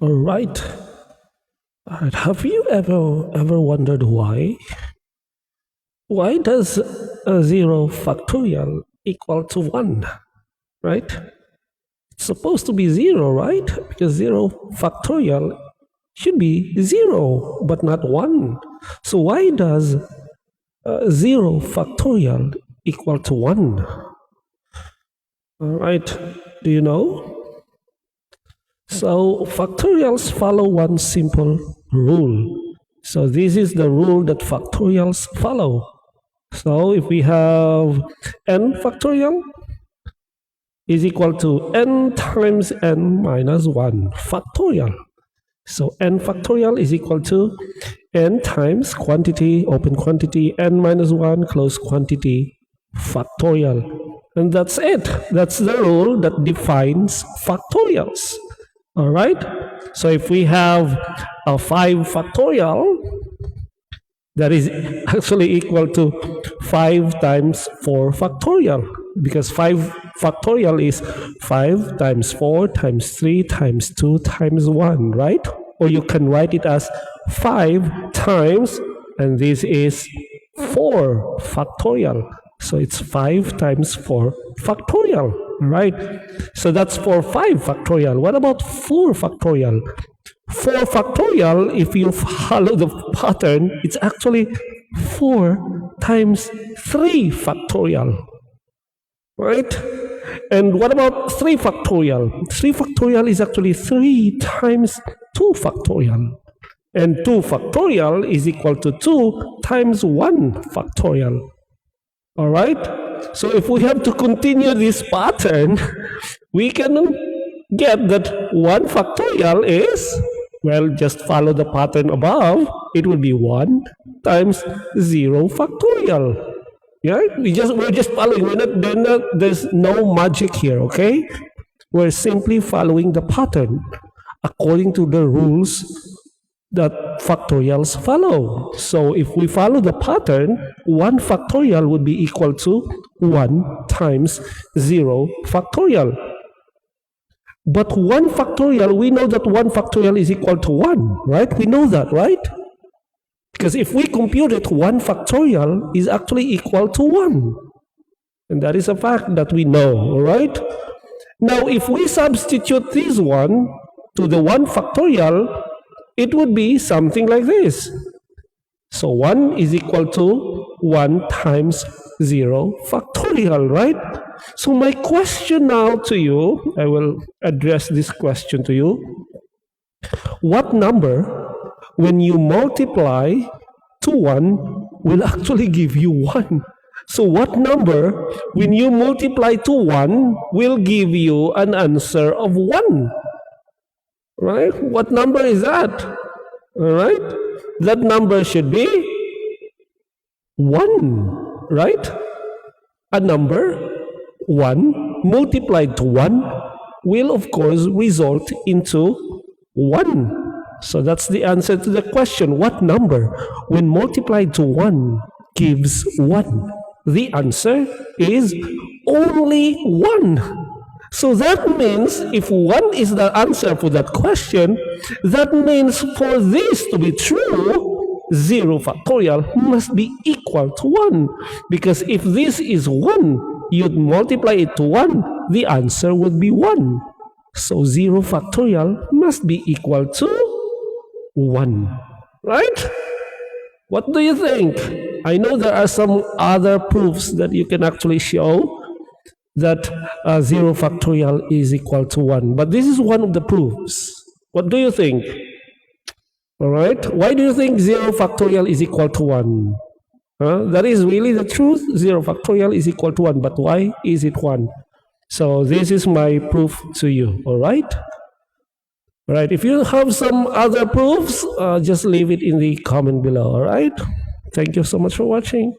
All right. All right. Have you ever wondered why? Why does 0 factorial equal to 1? Right? It's supposed to be 0, right? Because 0 factorial should be 0, but not 1. So why does 0 factorial equal to 1? All right. Do you know? So factorials follow one simple rule. So this is the rule that factorials follow. So if we have n factorial is equal to n times n minus 1 factorial. So n factorial is equal to n times quantity, open quantity, n minus 1, close quantity, factorial. And that's it. That's the rule that defines factorials. All right. So if we have a 5 factorial, that is actually equal to 5 times 4 factorial, because 5 factorial is 5 times 4 times 3 times 2 times 1, right? Or you can write it as 5 times, and this is 4 factorial. So it's 5 times 4 factorial, right? So that's for 5 factorial. What about 4 factorial? 4 factorial, if you follow the pattern, it's actually 4 times 3 factorial, right? And what about 3 factorial? 3 factorial is actually 3 times 2 factorial. And 2 factorial is equal to 2 times 1 factorial. All right? So if we have to continue this pattern, we can get that 1 factorial is, well, just follow the pattern above. It will be 1 times 0 factorial. Yeah? We're just following. There's no magic here, okay? We're simply following the pattern according to the rules that factorials follow. So if we follow the pattern, 1 factorial would be equal to 1 times 0 factorial. But 1 factorial, we know that 1 factorial is equal to 1, right? We know that, right? Because if we compute it, 1 factorial is actually equal to 1. And that is a fact that we know, all right? Now, if we substitute this one to the 1 factorial, it would be something like this. So 1 is equal to 1 times 0 factorial, right? So my question now to you, I will address this question to you. What number, when you multiply to 1, will actually give you 1? So what number, when you multiply to 1, will give you an answer of 1? Right? What number is that? All right? That number should be 1, right? A number 1 multiplied to 1 will of course result into 1. So that's the answer to the question. What number, when multiplied to 1, gives 1? The answer is only 1. So that means if 1 is the answer for that question, that means for this to be true, 0 factorial must be equal to 1. Because if this is 1, you'd multiply it to 1, the answer would be 1. So 0 factorial must be equal to 1. Right? What do you think? I know there are some other proofs that you can actually show that 0 factorial is equal to 1. But this is one of the proofs. What do you think? All right. Why do you think 0 factorial is equal to 1? That is really the truth. 0 factorial is equal to 1. But why is it 1? So this is my proof to you. All right. All right. If you have some other proofs, just leave it in the comment below. All right. Thank you so much for watching.